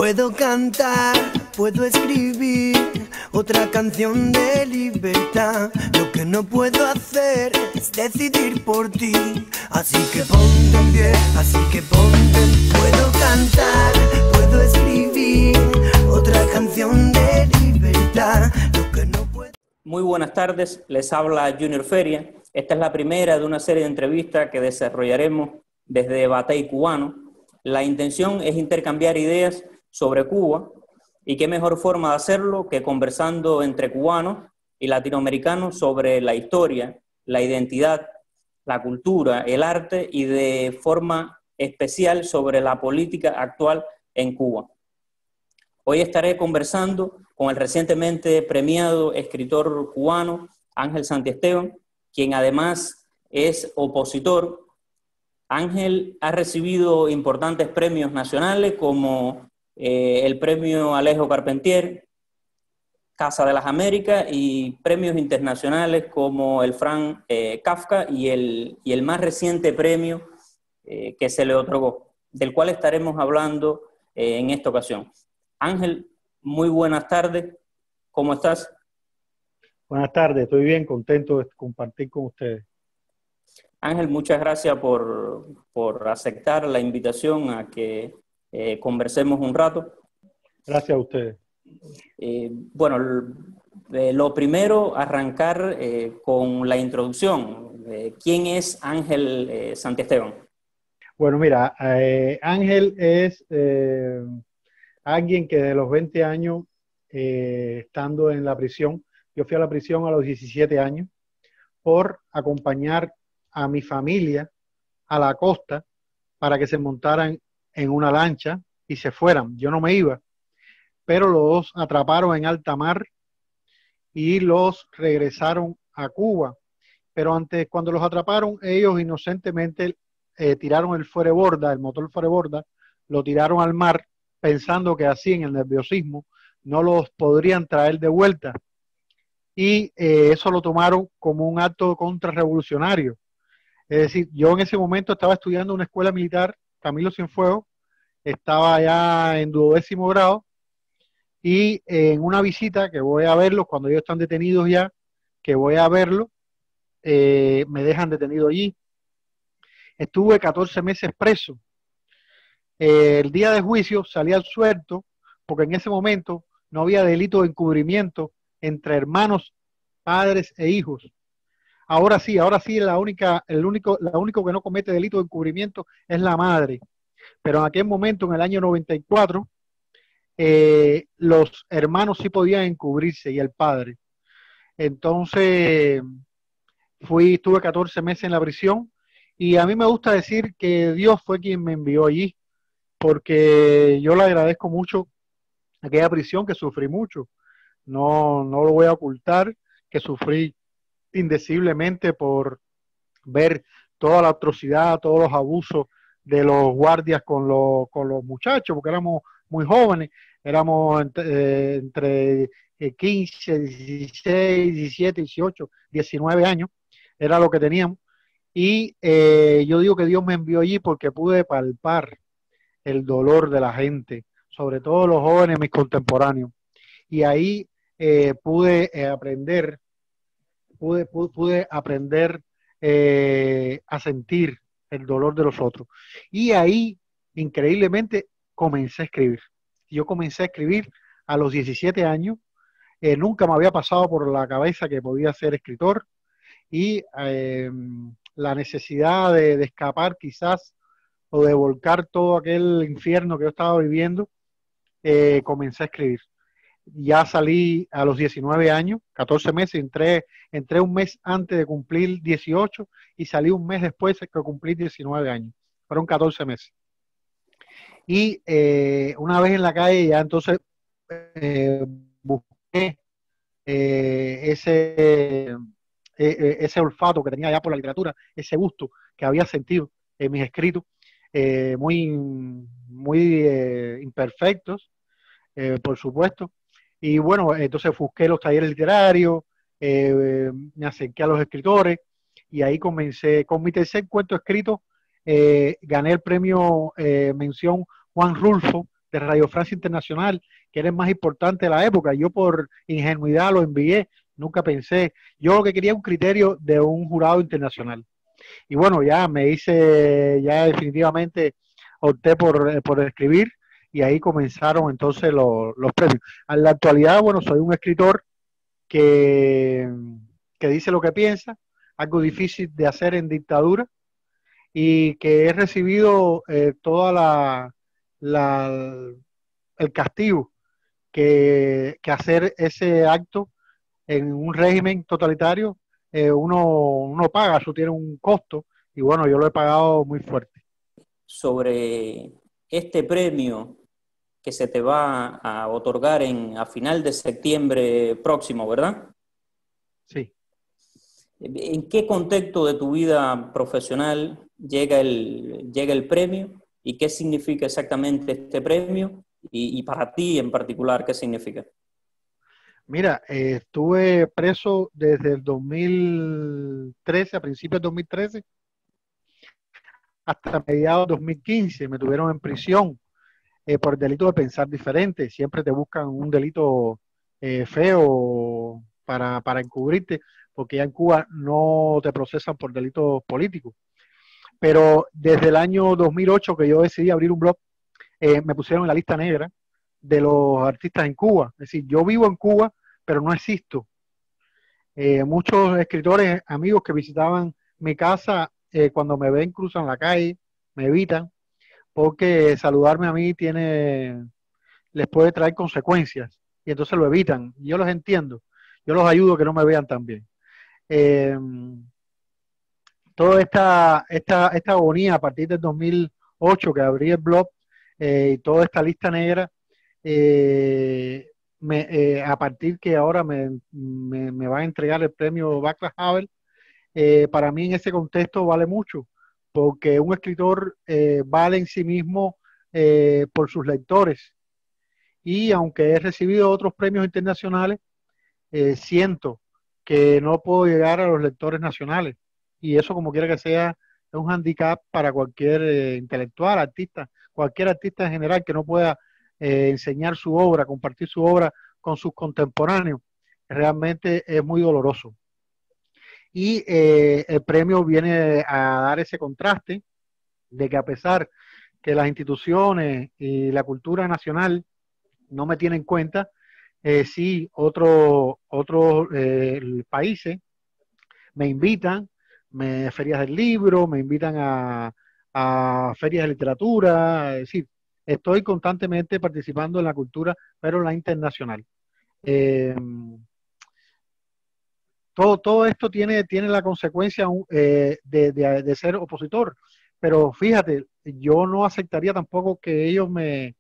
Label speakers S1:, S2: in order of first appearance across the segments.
S1: Puedo cantar, puedo escribir otra canción de libertad. Lo que no puedo hacer es decidir por ti. Así que ponte en pie, así que ponte. Puedo cantar, puedo escribir otra canción de libertad. Lo que no puedo...
S2: Muy buenas tardes, les habla Junior Feria. Esta es la primera de una serie de entrevistas que desarrollaremos desde Batey Cubano. La intención es intercambiar ideas sobre Cuba, y qué mejor forma de hacerlo que conversando entre cubanos y latinoamericanos sobre la historia, la identidad, la cultura, el arte y de forma especial sobre la política actual en Cuba. Hoy estaré conversando con el recientemente premiado escritor cubano Ángel Santiesteban, quien además es opositor. Ángel ha recibido importantes premios nacionales como el premio Alejo Carpentier, Casa de las Américas, y premios internacionales como el Franz Kafka y el más reciente premio que se le otorgó, del cual estaremos hablando en esta ocasión. Ángel, muy buenas tardes, ¿cómo estás?
S3: Buenas tardes, estoy bien, contento de compartir con ustedes.
S2: Ángel, muchas gracias por aceptar la invitación a que conversemos un rato.
S3: Gracias a ustedes.
S2: Bueno, lo primero, arrancar con la introducción. ¿Quién es Ángel Santiesteban?
S3: Bueno, mira, Ángel es alguien que de los 20 años, estando en la prisión, yo fui a la prisión a los 17 años por acompañar a mi familia a la costa para que se montaran en una lancha y se fueran. Yo no me iba, pero los atraparon en alta mar y los regresaron a Cuba. Pero antes, cuando los atraparon, ellos inocentemente tiraron el fuereborda, el motor fuereborda, lo tiraron al mar, pensando que así en el nerviosismo no los podrían traer de vuelta. Y eso lo tomaron como un acto contrarrevolucionario. Es decir, yo en ese momento estaba estudiando en una escuela militar, Camilo Cienfuegos, estaba ya en 12º grado, y en una visita que voy a verlos, cuando ellos están detenidos ya, que voy a verlos, me dejan detenido allí. Estuve 14 meses preso. El día de juicio salí al suelto, porque en ese momento no había delito de encubrimiento entre hermanos, padres e hijos. Ahora sí, lo único que no comete delito de encubrimiento es la madre. Pero en aquel momento, en el año 94, los hermanos sí podían encubrirse y el padre. Entonces, estuve 14 meses en la prisión, y a mí me gusta decir que Dios fue quien me envió allí, porque yo le agradezco mucho aquella prisión, que sufrí mucho. No lo voy a ocultar, que sufrí indeciblemente por ver toda la atrocidad, todos los abusos de los guardias con los muchachos, porque éramos muy jóvenes, éramos entre 15, 16, 17, 18, 19 años, era lo que teníamos. Y yo digo que Dios me envió allí porque pude palpar el dolor de la gente, sobre todo los jóvenes, mis contemporáneos. Y ahí pude aprender a sentir el dolor de los otros. Y ahí, increíblemente, comencé a escribir. Yo comencé a escribir a los 17 años. Nunca me había pasado por la cabeza que podía ser escritor, y la necesidad de escapar quizás, o de volcar todo aquel infierno que yo estaba viviendo, comencé a escribir. Ya salí a los 19 años, 14 meses, entré un mes antes de cumplir 18 y salí un mes después de que cumplí 19 años. Fueron 14 meses. Y una vez en la calle ya entonces busqué ese olfato que tenía ya por la literatura, ese gusto que había sentido en mis escritos, muy imperfectos, por supuesto. Y bueno, entonces busqué los talleres literarios, me acerqué a los escritores, y ahí comencé. Con mi tercer cuento escrito, gané el premio mención Juan Rulfo de Radio Francia Internacional, que era el más importante de la época. Yo por ingenuidad lo envié, nunca pensé. Yo lo que quería un criterio de un jurado internacional. Y bueno, ya me hice, ya definitivamente opté por escribir y ahí comenzaron entonces los premios. En la actualidad, bueno, soy un escritor que, que dice lo que piensa, algo difícil de hacer en dictadura, y que he recibido toda el castigo que hacer ese acto en un régimen totalitario uno paga, eso tiene un costo, y bueno, yo lo he pagado muy fuerte.
S2: Sobre este premio que se te va a otorgar a final de septiembre próximo, ¿verdad?
S3: Sí.
S2: ¿En qué contexto de tu vida profesional llega el premio y qué significa exactamente este premio? Y para ti en particular, ¿qué significa?
S3: Mira, estuve preso desde el 2013, a principios de 2013, hasta mediados de 2015. Me tuvieron en prisión por el delito de pensar diferente. Siempre te buscan un delito feo para encubrirte, porque ya en Cuba no te procesan por delitos políticos. Pero desde el año 2008 que yo decidí abrir un blog, me pusieron en la lista negra de los artistas en Cuba. Es decir, yo vivo en Cuba, pero no existo. Muchos escritores, amigos que visitaban mi casa, cuando me ven cruzan la calle, me evitan, porque saludarme a mí les puede traer consecuencias, y entonces lo evitan. Yo los entiendo, yo los ayudo a que no me vean tan bien. Toda esta agonía a partir del 2008 que abrí el blog, y toda esta lista negra, a partir que ahora me va a entregar el premio Václav Havel, para mí en ese contexto vale mucho, porque un escritor vale en sí mismo por sus lectores. Y aunque he recibido otros premios internacionales, siento que no puedo llegar a los lectores nacionales. Y eso, como quiera que sea, es un handicap para cualquier intelectual, artista, cualquier artista en general que no pueda enseñar su obra, compartir su obra con sus contemporáneos. Realmente es muy doloroso. Y el premio viene a dar ese contraste de que, a pesar que las instituciones y la cultura nacional no me tienen en cuenta, sí otros países me invitan, ferias del libro, me invitan a ferias de literatura. Es decir, estoy constantemente participando en la cultura, pero en la internacional. Todo esto tiene la consecuencia de ser opositor, pero fíjate, yo no aceptaría tampoco que ellos me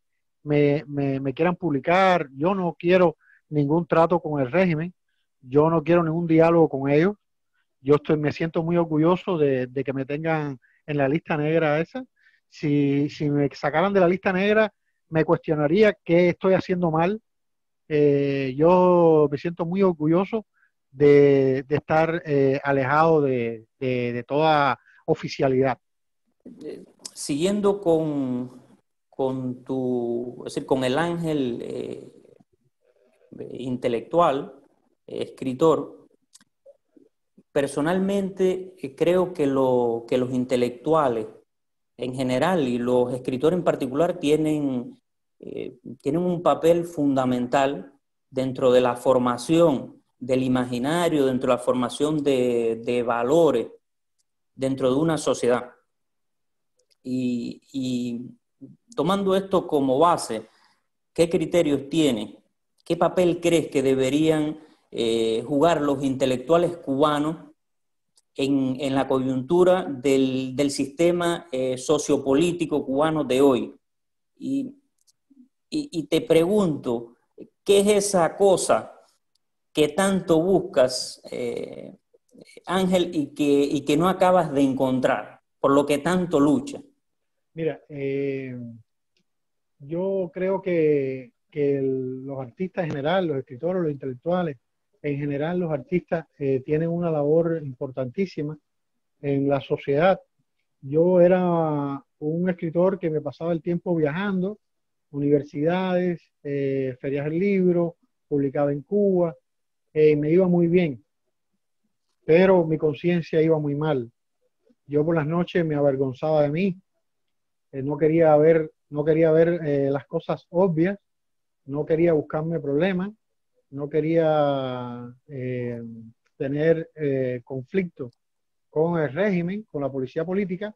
S3: quieran publicar. Yo no quiero ningún trato con el régimen, yo no quiero ningún diálogo con ellos. Me siento muy orgulloso de que me tengan en la lista negra esa. Si me sacaran de la lista negra, me cuestionaría qué estoy haciendo mal. Yo me siento muy orgulloso de estar alejado de toda oficialidad.
S2: Siguiendo es decir, con el ángel intelectual, escritor, personalmente creo que los intelectuales en general y los escritores en particular tienen un papel fundamental dentro de la formación del imaginario, dentro de la formación de valores dentro de una sociedad. Y tomando esto como base, ¿qué criterios tiene? ¿Qué papel crees que deberían jugar los intelectuales cubanos en la coyuntura del sistema sociopolítico cubano de hoy? Y te pregunto, ¿qué es esa cosa que tanto buscas, Ángel, y que no acabas de encontrar, por lo que tanto luchas?
S3: Mira, yo creo que los artistas en general, los escritores, los intelectuales, en general los artistas tienen una labor importantísima en la sociedad. Yo era un escritor que me pasaba el tiempo viajando, universidades, ferias del libro, publicaba en Cuba, me iba muy bien, pero mi conciencia iba muy mal. Yo por las noches me avergonzaba de mí, no quería ver las cosas obvias, no quería buscarme problemas, no quería tener conflicto con el régimen, con la policía política,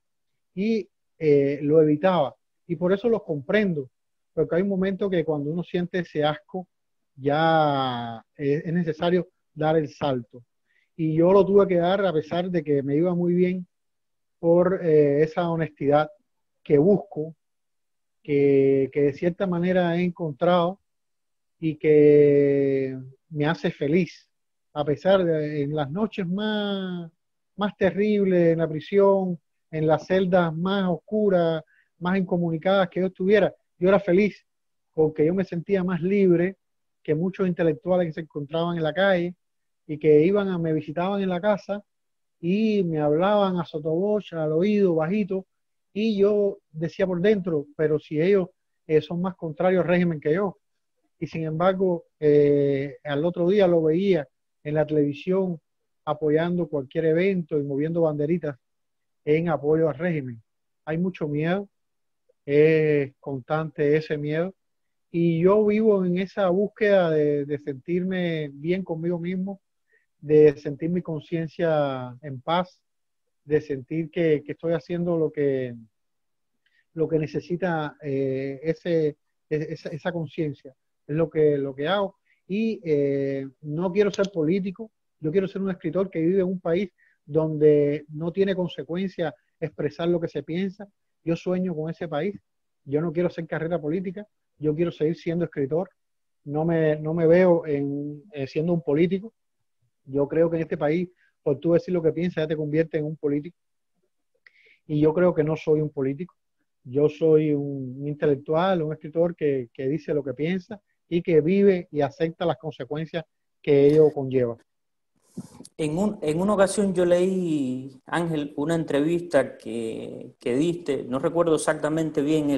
S3: y lo evitaba. Y por eso los comprendo, porque hay un momento que cuando uno siente ese asco, ya es necesario dar el salto. Y yo lo tuve que dar a pesar de que me iba muy bien por esa honestidad que busco, que de cierta manera he encontrado y que me hace feliz, a pesar de en las noches más terribles, en la prisión, en las celdas más oscuras, más incomunicadas que yo estuviera, yo era feliz porque yo me sentía más libre que muchos intelectuales que se encontraban en la calle y que me visitaban en la casa y me hablaban a sotoboch, al oído, bajito, y yo decía por dentro, pero si ellos son más contrarios al régimen que yo, y sin embargo, al otro día lo veía en la televisión apoyando cualquier evento y moviendo banderitas en apoyo al régimen. Hay mucho miedo, es constante ese miedo, y yo vivo en esa búsqueda de sentirme bien conmigo mismo, de sentir mi conciencia en paz, de sentir que estoy haciendo lo que necesita esa conciencia. Es lo que hago. Y no quiero ser político, yo quiero ser un escritor que vive en un país donde no tiene consecuencia expresar lo que se piensa. Yo sueño con ese país. Yo no quiero hacer carrera política, yo quiero seguir siendo escritor. No me veo siendo un político. Yo creo que en este país, por tú decir lo que piensas, ya te convierte en un político. Y yo creo que no soy un político. Yo soy un intelectual, un escritor que dice lo que piensa y que vive y acepta las consecuencias que ello conlleva.
S2: En una ocasión yo leí, Ángel, una entrevista que diste, no recuerdo exactamente bien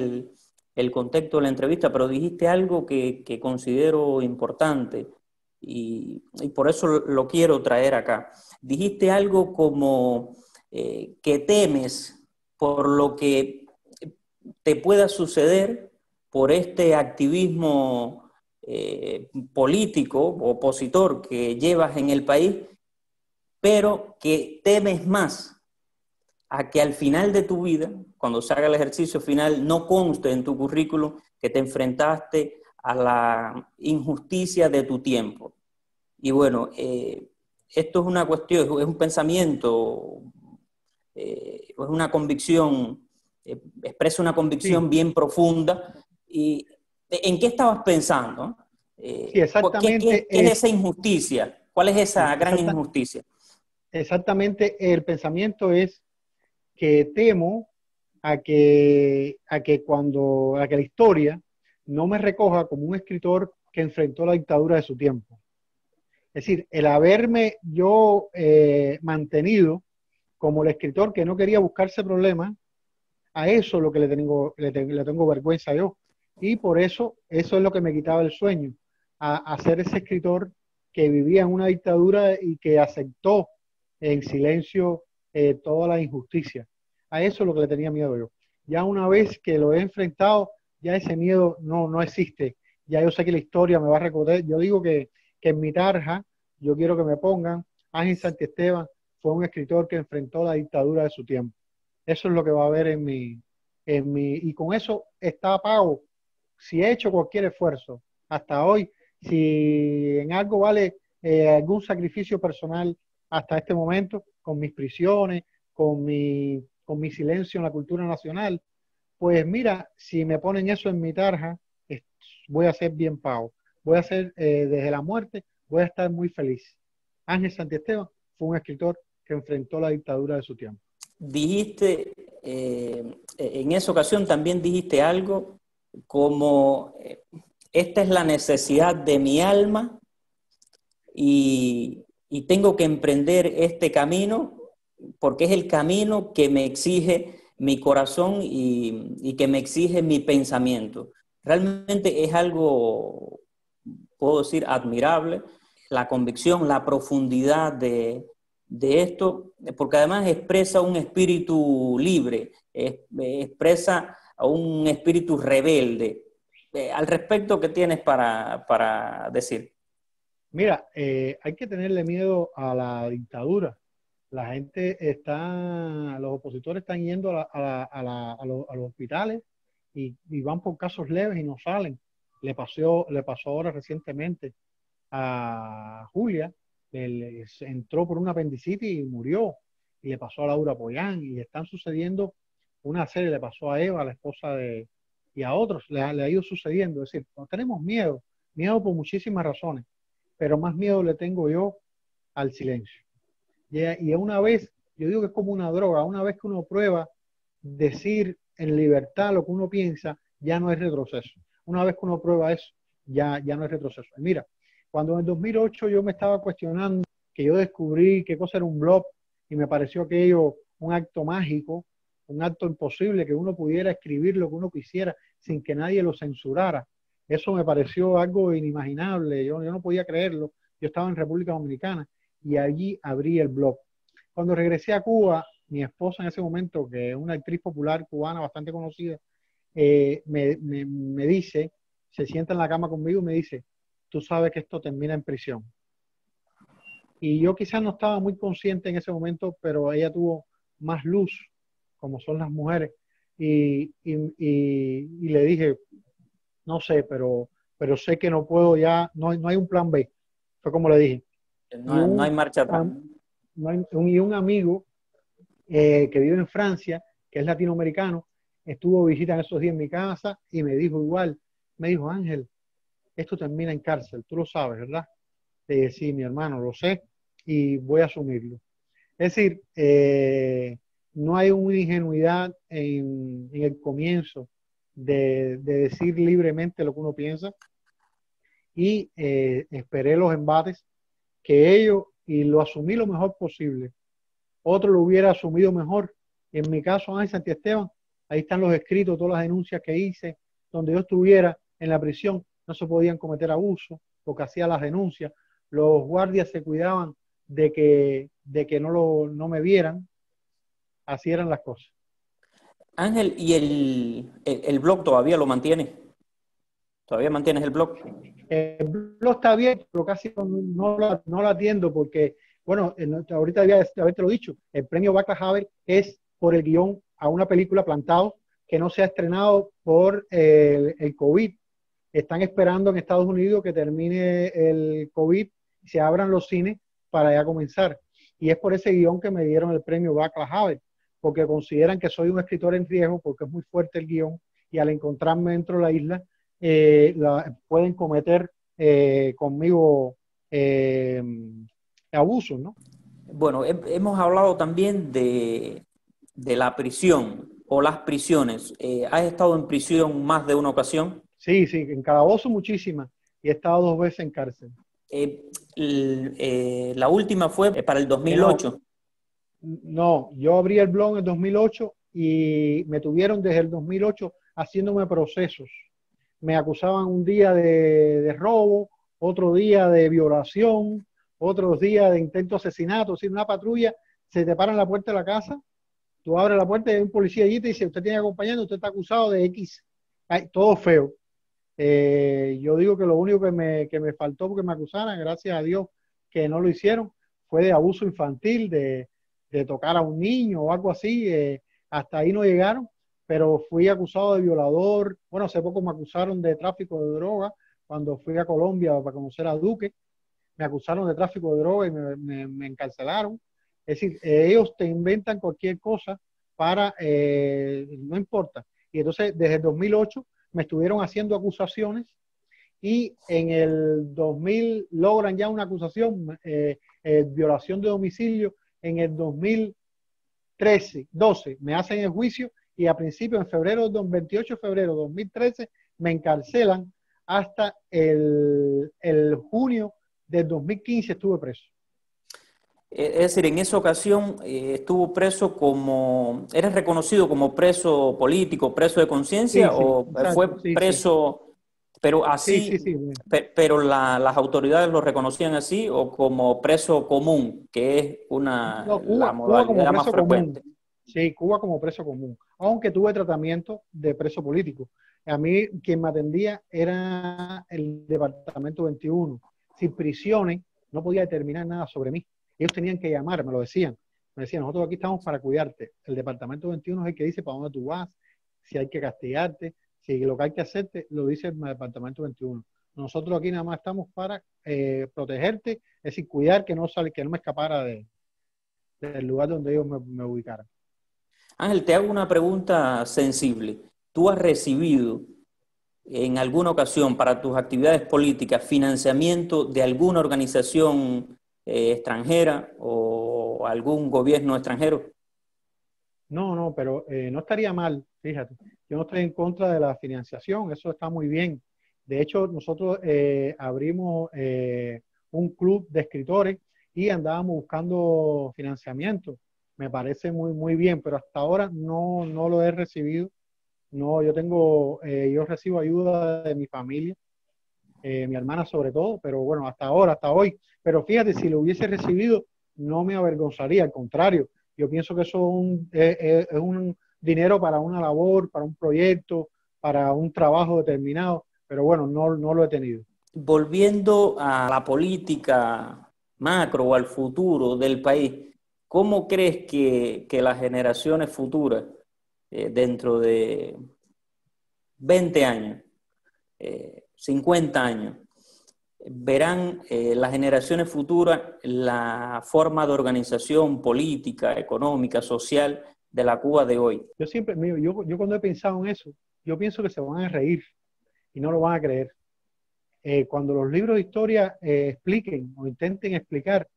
S2: el contexto de la entrevista, pero dijiste algo que considero importante y por eso lo quiero traer acá. Dijiste algo como que temes por lo que te pueda suceder por este activismo político, opositor que llevas en el país, pero que temes más a que al final de tu vida, cuando se haga el ejercicio final, no conste en tu currículum que te enfrentaste a la injusticia de tu tiempo. Y bueno, esto es una cuestión, es un pensamiento, es una convicción, expresa una convicción
S3: Sí.
S2: bien profunda. ¿Y en qué estabas pensando?
S3: Sí, exactamente.
S2: ¿Qué es esa injusticia? ¿Cuál es esa gran injusticia?
S3: Exactamente, el pensamiento es que temo a que la historia no me recoja como un escritor que enfrentó la dictadura de su tiempo. Es decir, el haberme yo mantenido como el escritor que no quería buscarse problemas, a eso es lo que le tengo vergüenza yo. Y por eso es lo que me quitaba el sueño, a ser ese escritor que vivía en una dictadura y que aceptó en silencio toda la injusticia. A eso es lo que le tenía miedo yo. Ya una vez que lo he enfrentado, ya ese miedo no existe. Ya yo sé que la historia me va a recordar. Yo digo que en mi tarja, yo quiero que me pongan, Ángel Santiesteban fue un escritor que enfrentó la dictadura de su tiempo. Eso es lo que va a haber en mi, y con eso está pago. Si he hecho cualquier esfuerzo hasta hoy, si en algo vale algún sacrificio personal hasta este momento, con mis prisiones, con mi silencio en la cultura nacional, pues mira, si me ponen eso en mi tarja, voy a ser bien pago. Voy a ser, desde la muerte, voy a estar muy feliz. Ángel Santiesteban fue un escritor que enfrentó la dictadura de su tiempo.
S2: Dijiste, en esa ocasión también dijiste algo como, esta es la necesidad de mi alma y tengo que emprender este camino porque es el camino que me exige mi corazón y que me exige mi pensamiento. Realmente es algo, puedo decir, admirable, la convicción, la profundidad de esto, porque además expresa un espíritu libre, expresa un espíritu rebelde. Al respecto, ¿qué tienes para decir?
S3: Mira, hay que tenerle miedo a la dictadura. La gente está, los opositores están yendo a los hospitales y van por casos leves y no salen. Le pasó ahora recientemente a Julia, se entró por una apendicitis y murió. Y le pasó a Laura Pollán y están sucediendo una serie, le pasó a Eva, la esposa de, y a otros, le ha ido sucediendo. Es decir, no tenemos miedo, miedo por muchísimas razones, pero más miedo le tengo yo al silencio. Y una vez, yo digo que es como una droga, una vez que uno prueba decir en libertad lo que uno piensa, ya no es retroceso. Una vez que uno prueba eso, ya no es retroceso. Y mira, cuando en el 2008 yo me estaba cuestionando, que yo descubrí qué cosa era un blog y me pareció aquello un acto mágico, un acto imposible, que uno pudiera escribir lo que uno quisiera sin que nadie lo censurara. Eso me pareció algo inimaginable, yo no podía creerlo. Yo estaba en República Dominicana y allí abrí el blog. Cuando regresé a Cuba, mi esposa en ese momento, que es una actriz popular cubana bastante conocida, me dice, se sienta en la cama conmigo y me dice, tú sabes que esto termina en prisión. Y yo quizás no estaba muy consciente en ese momento, pero ella tuvo más luz, como son las mujeres, y le dije, no sé, pero sé que no puedo ya, no hay un plan B. Fue como le dije.
S2: No hay marcha atrás.
S3: Y un amigo que vive en Francia, que es latinoamericano, estuvo visita en esos días en mi casa y me dijo igual, me dijo, Ángel, esto termina en cárcel, tú lo sabes, ¿verdad? Le dije, sí, mi hermano, lo sé y voy a asumirlo. Es decir, no hay una ingenuidad en el comienzo de decir libremente lo que uno piensa y esperé los embates que ellos, y lo asumí lo mejor posible. Otro lo hubiera asumido mejor. En mi caso, Ángel Santiesteban, ahí están los escritos, todas las denuncias que hice, donde yo estuviera en la prisión, no se podían cometer abusos, porque hacía las denuncias. Los guardias se cuidaban de que no me vieran. Así eran las cosas.
S2: Ángel, ¿y el blog todavía lo mantienes? ¿Todavía mantienes el blog?
S3: El blog está bien, pero casi no lo atiendo porque, bueno, ahorita debía haberte lo dicho, el premio Václav Havel es por el guión a una película Plantado que no se ha estrenado por el COVID. Están esperando en Estados Unidos que termine el COVID y se abran los cines para ya comenzar. Y es por ese guión que me dieron el premio Václav Havel, porque consideran que soy un escritor en riesgo porque es muy fuerte el guión y al encontrarme dentro de la isla pueden cometer conmigo abusos, ¿no?
S2: Bueno, hemos hablado también de la prisión o las prisiones. ¿Has estado en prisión más de una ocasión?
S3: Sí, en calabozo muchísimas y he estado 2 veces en cárcel.
S2: La última fue para el 2008.
S3: No, yo abrí el blog en el 2008 y me tuvieron desde el 2008 haciéndome procesos. Me acusaban un día de robo, otro día de violación, otros días de intento de asesinato. Si una patrulla se te para en la puerta de la casa, tú abres la puerta y hay un policía allí y te dice, usted tiene acompañante, usted está acusado de X. Ay, todo feo. Yo digo que lo único que me faltó porque me acusaran, gracias a Dios que no lo hicieron, fue de abuso infantil, de tocar a un niño o algo así. Hasta ahí no llegaron, pero fui acusado de violador. Bueno, hace poco me acusaron de tráfico de droga cuando fui a Colombia para conocer a Duque. Me acusaron de tráfico de droga y me encarcelaron. Es decir, ellos te inventan cualquier cosa para, no importa. Y entonces, desde el 2008 me estuvieron haciendo acusaciones y en el 2000 logran ya una acusación, violación de domicilio. En el 2013, 12, me hacen el juicio y a principios, en febrero, 28 de febrero de 2013, me encarcelan hasta el junio del 2015 estuve preso.
S2: Es decir, en esa ocasión estuvo preso ¿eres reconocido como preso político, preso de
S3: Sí,
S2: conciencia
S3: sí,
S2: o fue
S3: exacto, sí, sí,
S2: preso, pero
S3: sí, sí,
S2: así,
S3: sí.
S2: pero las autoridades lo reconocían así o como preso común, que es
S3: No,
S2: la
S3: Cuba como
S2: modalidad más
S3: preso común.
S2: frecuente?
S3: Sí, Cuba como preso común. Aunque tuve tratamiento de preso político. A mí quien me atendía era el departamento 21. Sin prisiones no podía determinar nada sobre mí. Ellos tenían que llamar, me lo decían. Me decían, nosotros aquí estamos para cuidarte. El departamento 21 es el que dice para dónde tú vas, si hay que castigarte, si lo que hay que hacerte, lo dice el departamento 21. Nosotros aquí nada más estamos para protegerte, es decir, cuidar que no me escapara del lugar donde ellos me ubicaran.
S2: Ángel, te hago una pregunta sensible. ¿Tú has recibido en alguna ocasión para tus actividades políticas financiamiento de alguna organización extranjera o algún gobierno extranjero?
S3: No, no, pero no estaría mal, fíjate. Yo no estoy en contra de la financiación, eso está muy bien. De hecho, nosotros abrimos un club de escritores y andábamos buscando financiamiento. Me parece muy, muy bien, pero hasta ahora no lo he recibido. No, yo recibo ayuda de mi familia, mi hermana sobre todo, pero bueno, hasta ahora, hasta hoy. Pero fíjate, si lo hubiese recibido, no me avergonzaría, al contrario, yo pienso que eso es un dinero para una labor, para un proyecto, para un trabajo determinado, pero bueno, no lo he tenido.
S2: Volviendo a la política macro o al futuro del país, ¿cómo crees que las generaciones futuras, dentro de 20 años, 50 años, verán las generaciones futuras la forma de organización política, económica, social de la Cuba de hoy?
S3: Mira, yo cuando he pensado en eso, yo pienso que se van a reír y no lo van a creer. Cuando los libros de historia expliquen o intenten explicar,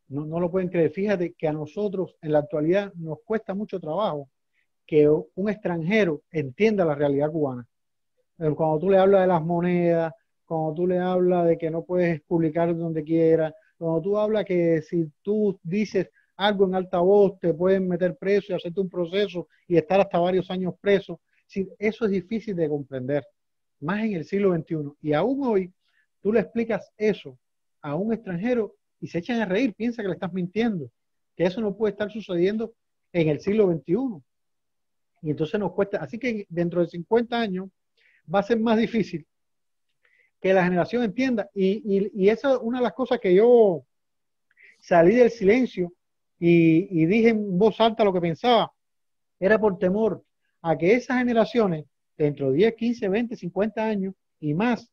S3: no lo pueden creer. Fíjate que a nosotros en la actualidad nos cuesta mucho trabajo que un extranjero entienda la realidad cubana. Cuando tú le hablas de las monedas, cuando tú le hablas de que no puedes publicar donde quieras, cuando tú hablas que si tú dices algo en altavoz te pueden meter preso y hacerte un proceso y estar hasta varios años preso, si, eso es difícil de comprender, más en el siglo XXI. Y aún hoy tú le explicas eso a un extranjero y se echan a reír, piensa que le estás mintiendo, que eso no puede estar sucediendo en el siglo XXI. Y entonces nos cuesta, así que dentro de 50 años va a ser más difícil que la generación entienda. Y esa es una de las cosas que yo salí del silencio y dije en voz alta lo que pensaba, era por temor a que esas generaciones, dentro de 10, 15, 20, 50 años y más,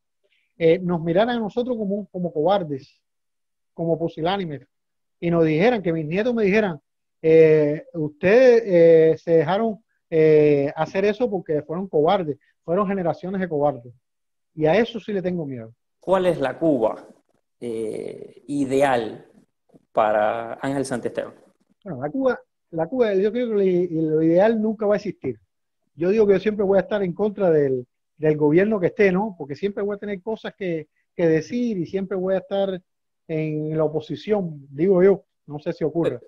S3: nos miraran a nosotros como cobardes, como pusilánimes, y nos dijeran, que mis nietos me dijeran, ustedes se dejaron hacer eso porque fueron cobardes, fueron generaciones de cobardes. Y a eso sí le tengo miedo.
S2: ¿Cuál es la Cuba ideal para Ángel Santisteban?
S3: Bueno, la Cuba, yo creo que lo ideal nunca va a existir. Yo digo que yo siempre voy a estar en contra del gobierno que esté, ¿no? Porque siempre voy a tener cosas que decir y siempre voy a estar en la oposición, digo yo, no sé si ocurre,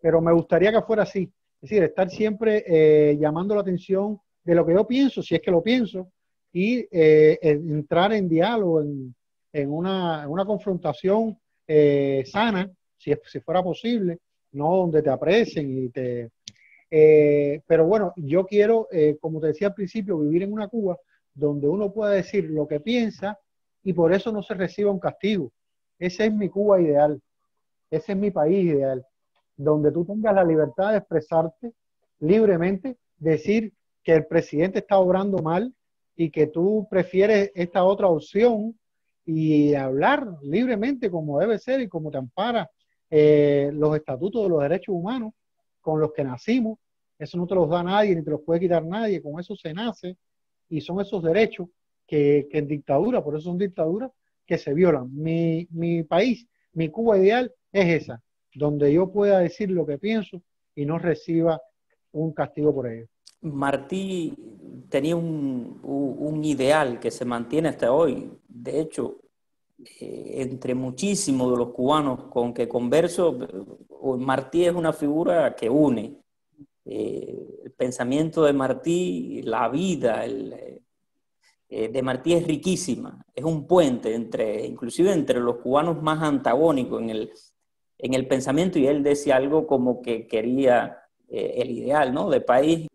S3: pero me gustaría que fuera así. Es decir, estar siempre llamando la atención de lo que yo pienso, si es que lo pienso, y entrar en diálogo, en una confrontación sana, si fuera posible, no donde te aprecien y te... pero bueno, yo quiero, como te decía al principio, vivir en una Cuba donde uno pueda decir lo que piensa y por eso no se reciba un castigo. Ese es mi Cuba ideal, ese es mi país ideal, donde tú tengas la libertad de expresarte libremente, decir que el presidente está obrando mal y que tú prefieres esta otra opción y hablar libremente como debe ser y como te ampara los estatutos de los derechos humanos con los que nacimos. Eso no te los da nadie ni te los puede quitar nadie, con eso se nace y son esos derechos que en dictadura, por eso son dictaduras que se violan. Mi país, mi Cuba ideal es esa, donde yo pueda decir lo que pienso y no reciba un castigo por ello.
S2: Martí tenía un ideal que se mantiene hasta hoy. De hecho, entre muchísimos de los cubanos con que converso, Martí es una figura que une. El pensamiento de Martí, la vida de Martí es riquísima, es un puente inclusive entre los cubanos más antagónicos en el pensamiento, y él decía algo como que quería el ideal, ¿no?, de país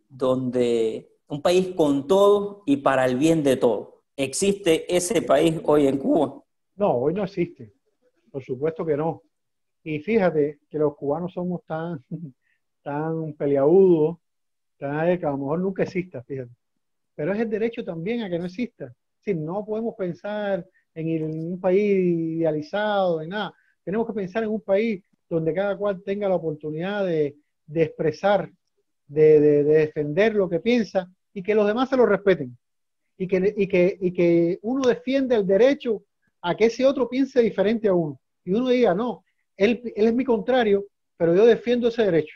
S2: un país con todo y para el bien de todos. ¿Existe ese país hoy en Cuba?
S3: No, hoy no existe, por supuesto que no. Y fíjate que los cubanos somos tan peleagudos, que a lo mejor nunca exista, fíjate. Pero es el derecho también a que no exista. Es decir, no podemos pensar en un país idealizado, en nada. Tenemos que pensar en un país donde cada cual tenga la oportunidad de expresar, de defender lo que piensa y que los demás se lo respeten. Y que uno defiende el derecho a que ese otro piense diferente a uno. Y uno diga, no, él es mi contrario, pero yo defiendo ese derecho.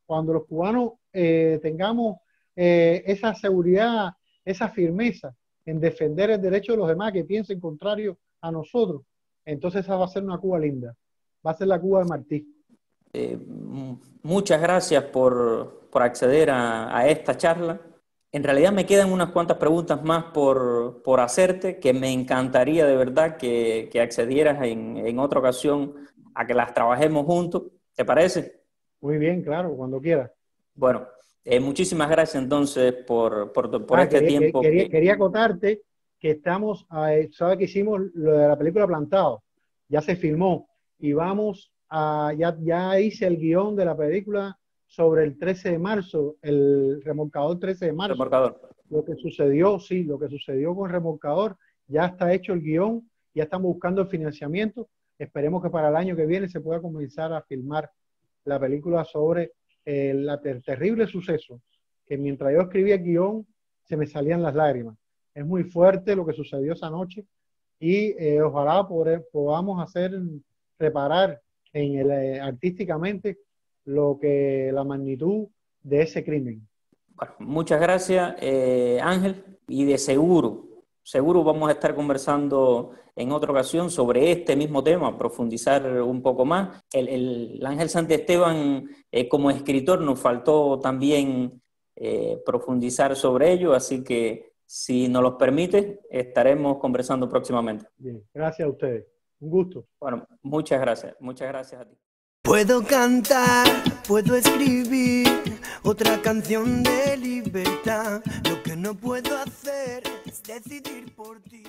S3: Cuando los cubanos tengamos esa seguridad, esa firmeza en defender el derecho de los demás que piensen contrario a nosotros, entonces esa va a ser una Cuba linda. Va a ser la Cuba de Martí.
S2: Muchas gracias por acceder a esta charla. En realidad me quedan unas cuantas preguntas más por hacerte, que me encantaría de verdad que accedieras en otra ocasión a que las trabajemos juntos. ¿Te parece?
S3: Muy bien, claro, cuando quieras.
S2: Bueno, muchísimas gracias entonces por este tiempo.
S3: Quería acotarte que estamos, sabes que hicimos lo de la película Plantado, ya se filmó y ya hice el guión de la película sobre el 13 de marzo, el remolcador 13 de marzo.
S2: Remolcador.
S3: Lo que sucedió con el remolcador, ya está hecho el guión, ya estamos buscando el financiamiento. Esperemos que para el año que viene se pueda comenzar a filmar la película sobre el terrible suceso, que mientras yo escribía el guión se me salían las lágrimas. Es muy fuerte lo que sucedió esa noche y ojalá podamos reparar artísticamente la magnitud de ese crimen.
S2: Bueno, muchas gracias, Ángel, y de seguro vamos a estar conversando en otra ocasión sobre este mismo tema, profundizar un poco más. El Ángel Santiesteban, como escritor, nos faltó también profundizar sobre ello, así que si nos lo permite, estaremos conversando próximamente.
S3: Bien, gracias a ustedes. Un gusto.
S2: Bueno, muchas gracias a ti.
S1: Puedo cantar, puedo escribir otra canción de libertad. Lo que no puedo hacer es decidir por ti.